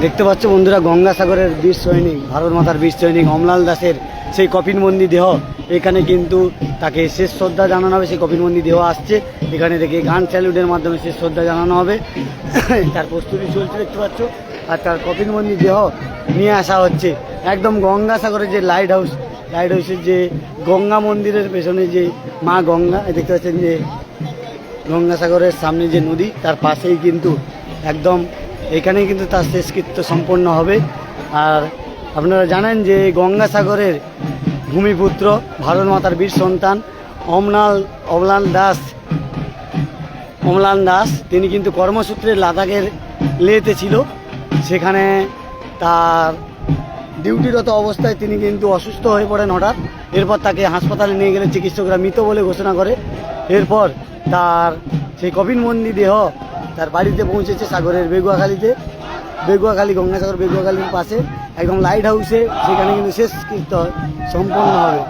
দেখতে পাচ্ছ বন্ধুরা, গঙ্গাসাগরের বীর সৈনিক, ভারত মাতার বীর সৈনিক অমলাল দাসের সেই কফিনবন্দি দেহ এখানে কিন্তু তাকে শেষ শ্রদ্ধা জানানো হবে। সেই কফিনবন্দি দেহ আসছে এখানে থেকে গান স্যালুটের মাধ্যমে শেষ শ্রদ্ধা জানানো হবে। তার প্রস্তুতি চলছে দেখতে পাচ্ছ। আর তার কফিনবন্দি দেহ নিয়ে আসা হচ্ছে একদম গঙ্গাসাগরের যে লাইট হাউসের যে গঙ্গা মন্দিরের পেছনে যে মা গঙ্গা দেখতে পাচ্ছেন, যে গঙ্গাসাগরের সামনে যে নদী তার পাশেই কিন্তু একদম এখানেই কিন্তু তার শেষকৃত্য সম্পন্ন হবে। আর আপনারা জানেন যে গঙ্গাসাগরের ভূমিপুত্র ভারত মাতার বীর সন্তান অমলান দাস তিনি কিন্তু কর্মসূত্রে লাদাখের লেতে ছিল। সেখানে তার ডিউটিরত অবস্থায় তিনি কিন্তু অসুস্থ হয়ে পড়েন হঠাৎ। এরপর তাকে হাসপাতালে নিয়ে গেলে চিকিৎসকরা মৃত বলে ঘোষণা করে। এরপর তার সেই কফিনবন্দি দেহ তার বাড়িতে পৌঁছেছে সাগরের বেগুয়াখালী গঙ্গাসাগর বেগুয়াখালীর পাশে একদম লাইট হাউসে। সেখানে কিন্তু শেষকৃত্য সম্পন্ন হবে।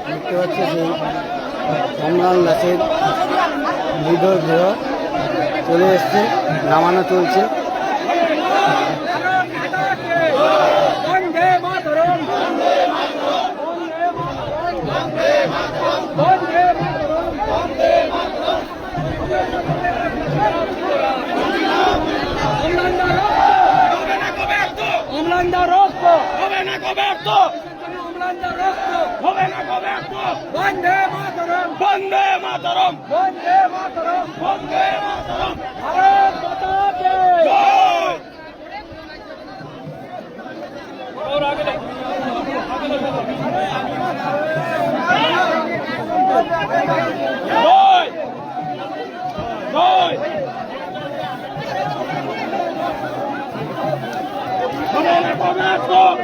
দেখতে পাচ্ছি সেই অমলাল দাসের হৃদয় দেহ চলে এসছে, নামানো চলছে। বন্দে মাতরম, বন্দে মাতরম, বন্দে মাতরম, বন্দে মাতরম, ভারত মাতা কি জয়। और आगे ले, जय जय বন্দে মাতরম।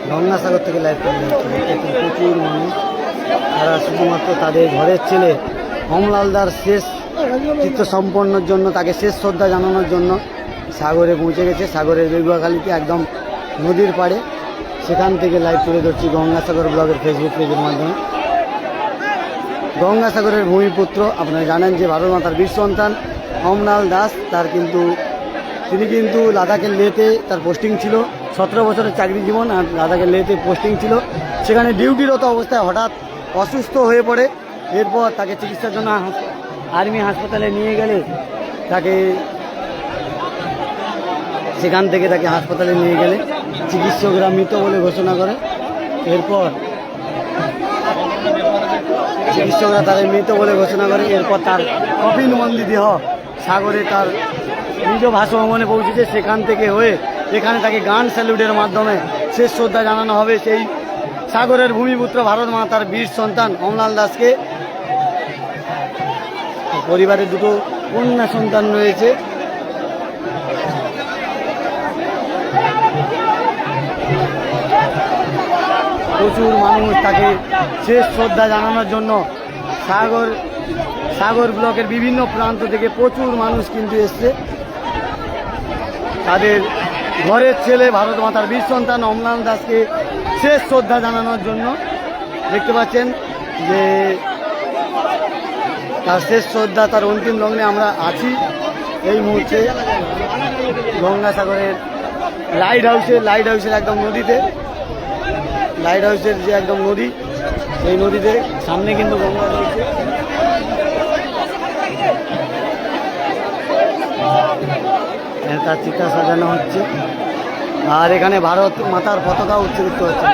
গঙ্গাসাগর থেকে লাইভ করে প্রচুর মানুষ, তারা শুধুমাত্র তাদের ঘরের ছেলে অমলাল দাস শেষ চিত্র সম্পন্নের জন্য, তাকে শেষ শ্রদ্ধা জানানোর জন্য সাগরে পৌঁছে গেছে। সাগরের বেগুয়াখালীতে একদম নদীর পাড়ে, সেখান থেকে লাইভ তুলে ধরছি গঙ্গাসাগর ব্লগের ফেসবুক পেজের মাধ্যমে। গঙ্গাসাগরের ভূমিপুত্র, আপনারা জানেন যে ভারত মাতার বীর সন্তান অমলাল দাস, তিনি কিন্তু লাদাখের লেতে তার পোস্টিং ছিল। 17 বছরের চাকরি জীবন, আর লাদাখের লেতে পোস্টিং ছিল। সেখানে ডিউটিরত অবস্থায় হঠাৎ অসুস্থ হয়ে পড়ে। এরপর তাকে চিকিৎসার জন্য আর্মি হাসপাতালে নিয়ে গেলে সেখান থেকে তাকে হাসপাতালে নিয়ে গেলে চিকিৎসকরা মৃত বলে ঘোষণা করে। এরপর চিকিৎসকরা তাদের মৃত বলে ঘোষণা করে। এরপর তার কফিনবন্দি দেহ সাগরে তার নিজ বাসভবনে পৌঁছেছে। সেখান থেকে হয়ে এখানে তাকে গান স্যালুটের মাধ্যমে শেষ শ্রদ্ধা জানানো হবে সেই সাগরের ভূমিপুত্র ভারত মাতার বীর সন্তান অমলাল দাসকে। পরিবারের দুটো কন্যা সন্তান রয়েছে। প্রচুর মানুষ তাকে শেষ শ্রদ্ধা জানানোর জন্য সাগর ব্লকের বিভিন্ন প্রান্ত থেকে প্রচুর মানুষ কিন্তু এসছে তাদের ঘরের ছেলে ভারত মাতার বীর সন্তান অমলাল দাসকে শেষ শ্রদ্ধা জানানোর জন্য। দেখতে পাচ্ছেন যে তার শেষ শ্রদ্ধা, তার অন্তিম লগ্নে আমরা আছি এই মুহূর্তে গঙ্গাসাগরের লাইট হাউসের একদম নদীতে, লাইট হাউসের যে একদম নদী, সেই নদীতে সামনে কিন্তু গঙ্গা রয়েছে। তার চিতা সাজানো হচ্ছে। আর এখানে ভারত মাতার পতাকা উচ্চারিত হচ্ছে,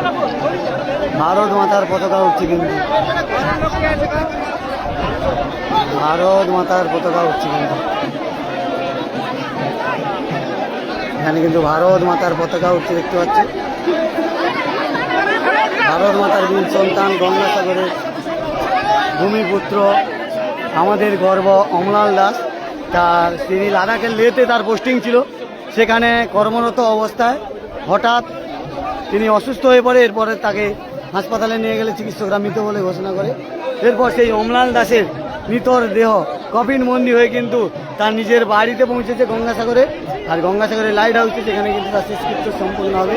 ভারত মাতার পতাকা উঠছে, কিন্তু ভারত মাতার পতাকা উঠছে কিন্তু। এখানে কিন্তু ভারত মাতার পতাকা উঠছে দেখতে পাচ্ছি। ভারত মাতার বীর সন্তান গঙ্গাসাগরের ভূমিপুত্র আমাদের গর্ব অমলাল দাস, তার তিনি লাদাখের লেতে তার পোস্টিং ছিল, সেখানে কর্মরত অবস্থায় হঠাৎ তিনি অসুস্থ হয়ে পড়ে। এরপরে তাকে হাসপাতালে নিয়ে গেলে চিকিৎসকরা মৃত বলে ঘোষণা করে। এরপর সেই অমলাল দাসের মৃতর দেহ কফিনবন্দি হয়ে কিন্তু তার নিজের বাড়িতে পৌঁছেছে গঙ্গাসাগরে। আর গঙ্গাসাগরের লাইট হাউসে সেখানে কিন্তু তার শেষকৃত্য সম্পূর্ণ হবে।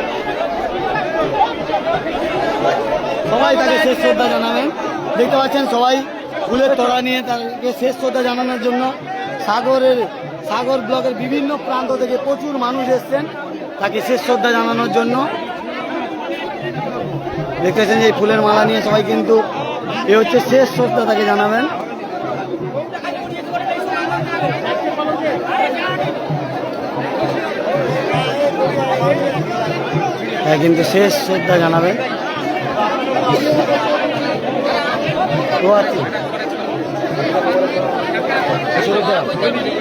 সবাই তাকে শেষ শ্রদ্ধা জানাবেন, দেখতে পাচ্ছেন সবাই ফুলের তোড়া নিয়ে তাকে শেষ শ্রদ্ধা জানানোর জন্য সাগর ব্লকের বিভিন্ন প্রান্ত থেকে প্রচুর মানুষ এসছেন তাকে শেষ শ্রদ্ধা জানানোর জন্য। দেখতেছেন যে এই ফুলের মালা নিয়ে সবাই কিন্তু এ হচ্ছে শেষ শ্রদ্ধা তাকে জানাবেন। হ্যাঁ, কিন্তু শেষ শ্রদ্ধা জানাবেন। ও আচ্ছা,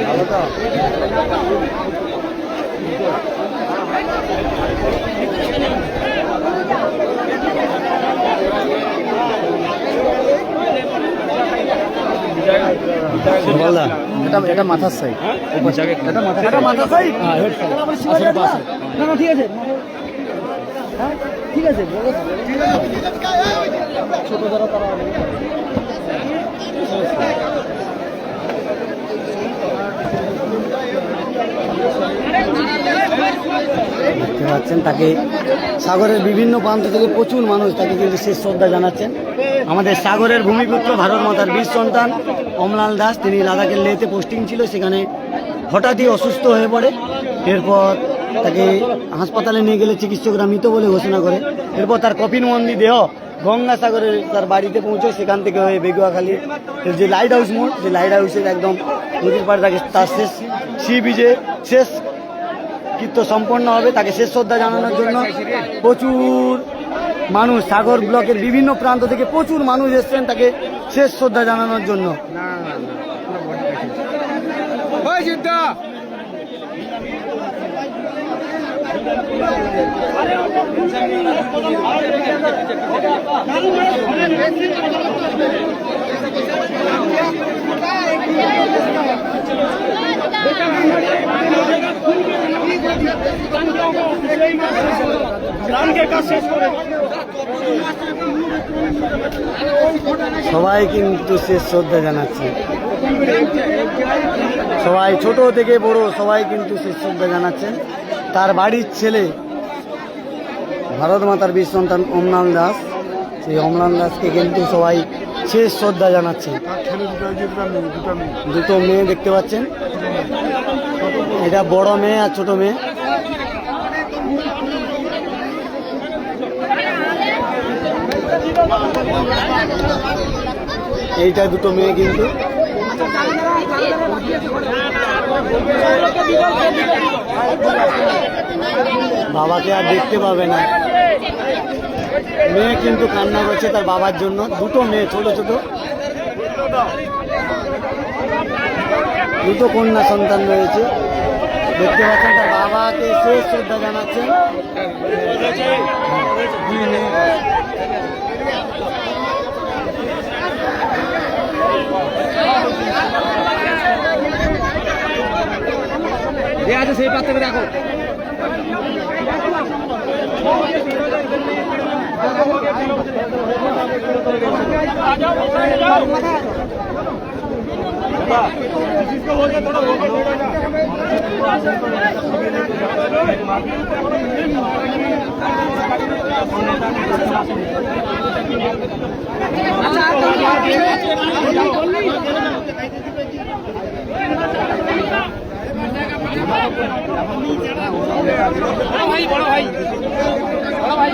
ভালো তো। এটা মাথার সাইড, এটা মাথার সাইড। না না, ঠিক আছে, ঠিক আছে, ছোট যারা তারা দেখতে পাচ্ছেন তাকে সাগরের বিভিন্ন প্রান্ত থেকে প্রচুর মানুষ তাকে কিন্তু শেষ শ্রদ্ধা জানাচ্ছেন। আমাদের সাগরের ভূমিপুত্র ভারত মাতার বীর সন্তান অমলাল দাস, তিনি লাদাখের লেতে পোস্টিং ছিল, সেখানে হঠাৎই অসুস্থ হয়ে পড়ে। এরপর তাকে হাসপাতালে নিয়ে গেলে চিকিৎসকরা মৃত বলে ঘোষণা করে। এরপর তার কফিনবন্দি দেহ গঙ্গাসাগরের তার বাড়িতে পৌঁছে, সেখান থেকে হয়ে বেগুয়াখালীর যে লাইট হাউস মোড়, যে লাইট হাউসের একদম নদীর পাড়ে তাকে তার শেষ সি বিচে শেষ কৃত্য সম্পন্ন হবে। তাকে শেষ শ্রদ্ধা জানানোর জন্য প্রচুর মানুষ, সাগর ব্লকের বিভিন্ন প্রান্ত থেকে প্রচুর মানুষ এসছেন তাকে শেষ শ্রদ্ধা জানানোর জন্য। সবাই কিন্তু শেষ শ্রদ্ধা জানাচ্ছে, সবাই ছোট থেকে বড় সবাই কিন্তু শেষ শ্রদ্ধা জানাচ্ছেন। তার বাড়ির ছেলে ভারত মাতার বীর সন্তান অমলাল দাস, সেই অমলাল দাসকে কিন্তু সবাই শেষ শ্রদ্ধা জানাচ্ছে। দুটো মেয়ে দেখতে পাচ্ছেন, এটা বড় মেয়ে আর ছোট মেয়ে। এইটা দুটো মেয়ে কিন্তু বাবাকে আর দেখতে পাবে না। মেয়ে কিন্তু কান্না করছে তার বাবার জন্য, দুটো মেয়ে ছোট ছোট, দুটো কন্যা সন্তান রয়েছে। দেখতে পাচ্ছেন তার বাবাকে শেষ শ্রদ্ধা জানাচ্ছেন। আছে সেই পাত্রে দেখো,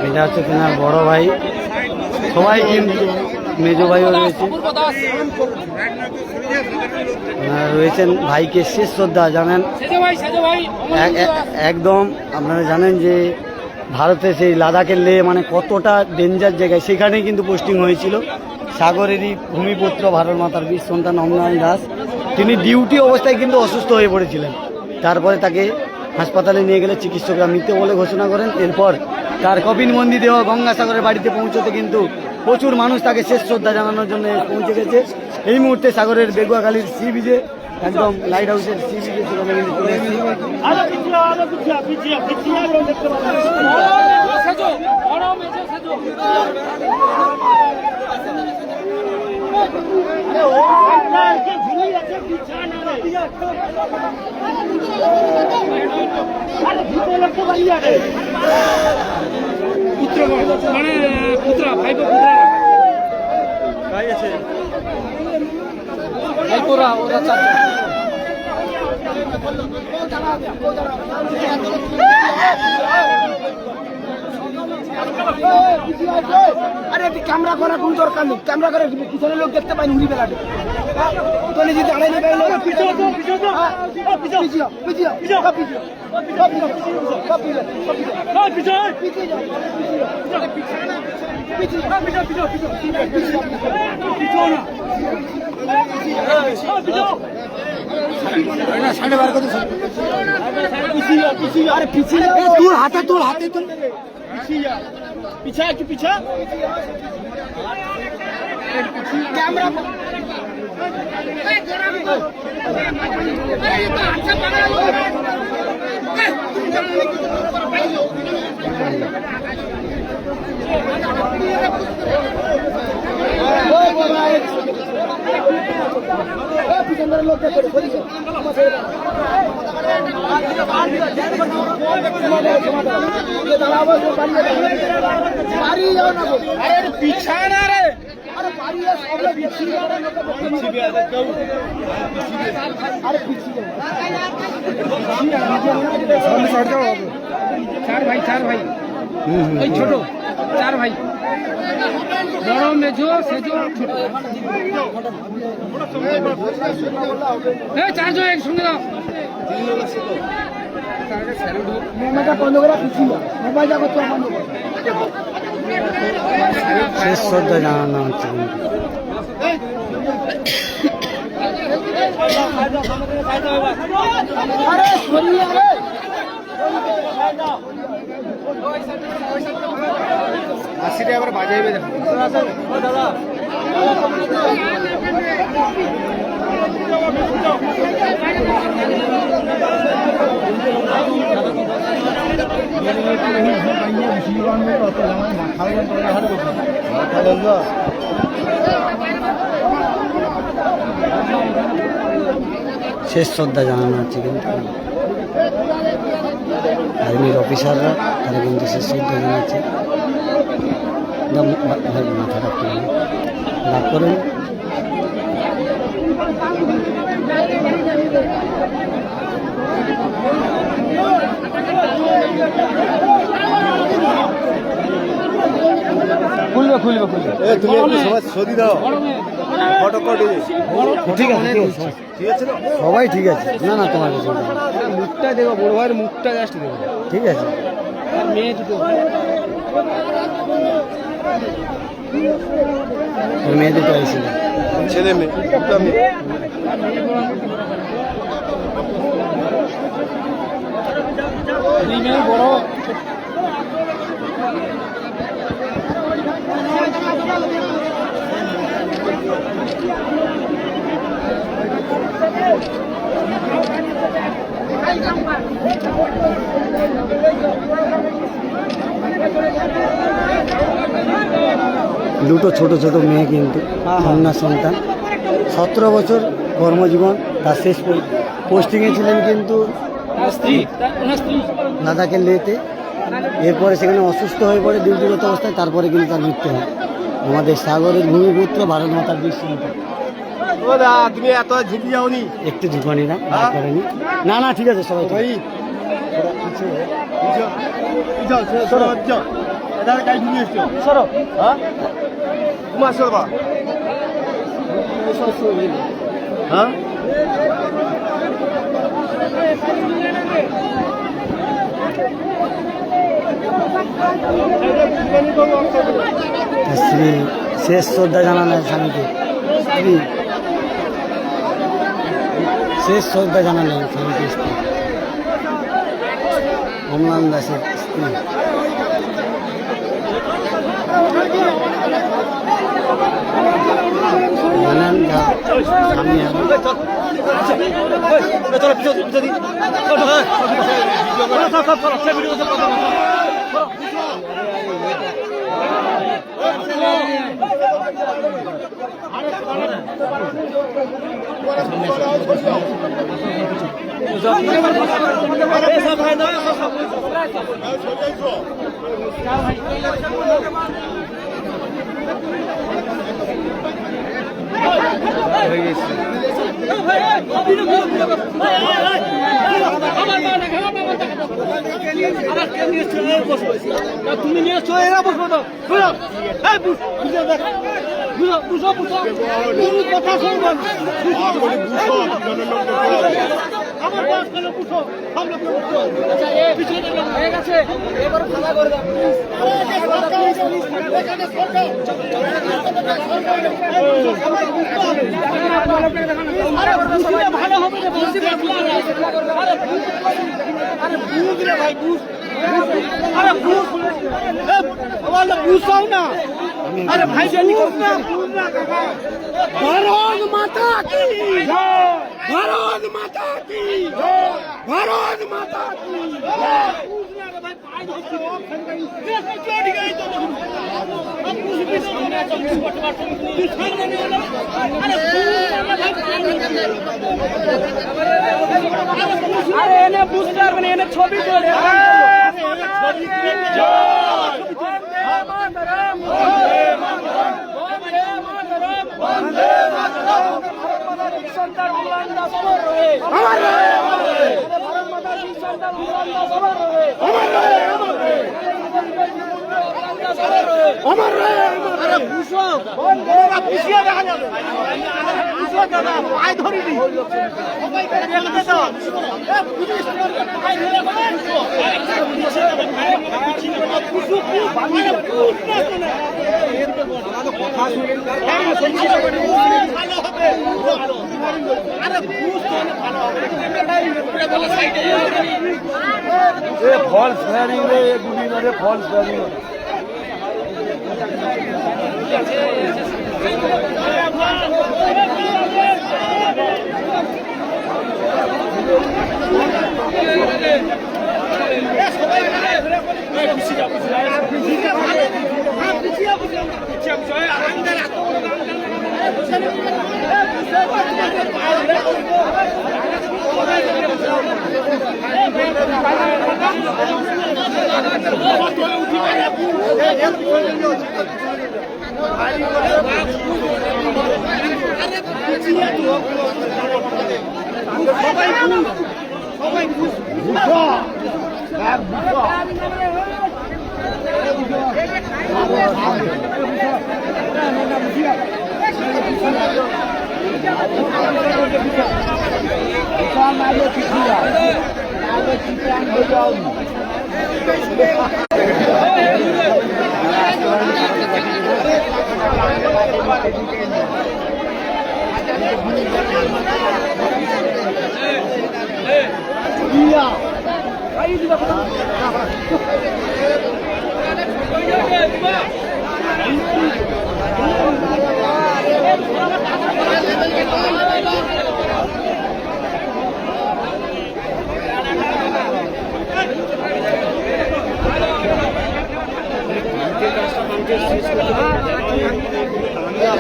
এটা হচ্ছে তোমার বড় ভাই, সবাই কিন্তু মেজো ভাইও রয়েছে, রয়েছেন ভাইকে শেষ শ্রদ্ধা জানেন। একদম আপনারা জানেন যে ভারতে সেই লাদাখের লে মানে কতটা ডেঞ্জার জায়গায়, সেখানেই কিন্তু পোস্টিং হয়েছিল। সাগরেরই ভূমিপুত্র ভারত মাতার বীর সন্তান অমলাল দাস, তিনি ডিউটি অবস্থায় কিন্তু অসুস্থ হয়ে পড়েছিলেন। তারপরে তাকে হাসপাতালে নিয়ে গেলে চিকিৎসকরা মৃত বলে ঘোষণা করেন। এরপর তার কফিনবন্দি দেহ গঙ্গাসাগরের বাড়িতে পৌঁছতে কিন্তু প্রচুর মানুষ তাকে শেষ শ্রদ্ধা জানানোর জন্য পৌঁছে গেছে। এই মুহূর্তে সাগরের বেগুয়াখালীর সি বিচে, একদম লাইট হাউসের সি বিচে সেখানে কিন্তু চলে এসেছি। পুত্রা ভাই পুত্রা ওরা আরে ক্যামেরা করা কোন দরকার নেই, ক্যামেরা করে পিছনে লোক দেখতে পাই উড়ি বেলাতে তোলে যদি আড়াই নেবে আরে পিছিয়ে তোর হাতে তোর হাতে তোর पीछा कि पीछा कैमरा लोग पीछा ना रे अरे पारी है सब लोग पीछे अरे पीछे चार भाई छोटो चार भाई बड़ो में जो से जो चार जो एक सुन लो मोबाइल बंद करा पीछे मोबाइल जाको तो बंद कर শেষ শ্রদ্ধা জানানো হচ্ছে। अरे सोनिया रे आशीटे আবার বাজাইবে দেখো দাদা শেষ শ্রদ্ধা জানানো হচ্ছে কিন্তু আর্মির অফিসাররা তারা কিন্তু শেষ শ্রদ্ধা জানাচ্ছে। মাথা রাখ করেন খুলবে তুমি একটু সবাই সদি দাও ফটো কটি ঠিক আছে সবাই ঠিক আছে। না তোমার কিছু না। মুখটা দেখো বড় ভাইয়ের মুখটা জাস্ট দেখো ঠিক আছে। মেয়ে দুটো মেয়ে দুটো এসেছিল ছেলে মেয়ে দুটো মেয়ে বড় দুটো ছোট ছোট মেয়ে কিন্তু কন্যা সন্তান 17 বছর কর্মজীবন তার শেষ পোস্টিংয়ে ছিলেন কিন্তু লাদাখে লেতে। এরপরে সেখানে অসুস্থ হয়ে পড়ে ডিউটিরত অবস্থায়, তারপরে কিন্তু তার মৃত্যু হয়। আমাদের সাগরের ভূমিপুত্র ভারত মাতার বীর সৈনিক। তুমি এত ঝুঁকি যাওনি একটু ঝুঁকানি করেনি। না ঠিক আছে সবাই ভাই সরো তোমার সরবা হ্যাঁ স্ত্রী শেষ শ্রদ্ধা জানালেন স্বামীকে। স্ত্রী শেষ শ্রদ্ধা জানালেন স্বামীকে। স্ত্রী অমলান দাসের স্ত্রী। জানেন যা আমি তুমি নিয়ে চলে এরা বসবো তো বুঝো কথা শুনবেন আমার বাস করে বুঝো হয়ে গেছে এবার খালা করে দাও ভালো হবে আরে বুঝ রে ভাই বুঝ আরে বুঝ বুঝাও না আরে ভাই বুঝ না ভারত মাতা কি ভারত মাতা কি ভারত মাতা কি আরে এনে বুঝতে পারবেন এনে ছবি তোলে সন্তান অমলান দাস অমর রহে অমর রহে ভারত মাতা কি সন্তান অমলান দাস অমর রহে অমর রহে অমর রহে অমর রহে আরে বুঝো বন্ধেরা পিছিয়ে দেখা যাবে বুঝো দাদা পায় ধরি দি সবাই দেখতে দাও এ পুলিশ পায় ধরে বুঝো ভালো হবে আরে বুঝতে ভালো হবে এ ফলস ফেয়ারিং রে গুলি মারে ফলস ফেয়ারিং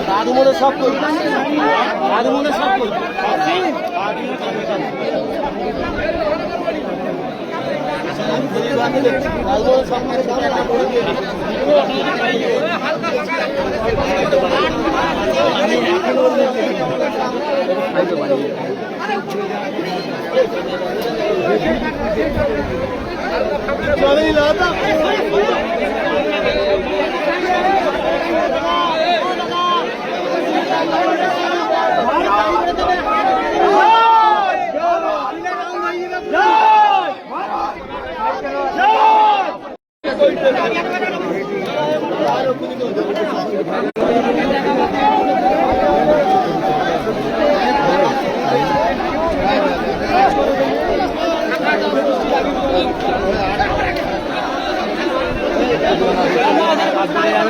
দাদু মনে সব করি দাদু মনে সব করি Thank you.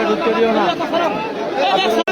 ঢুকতে দিও না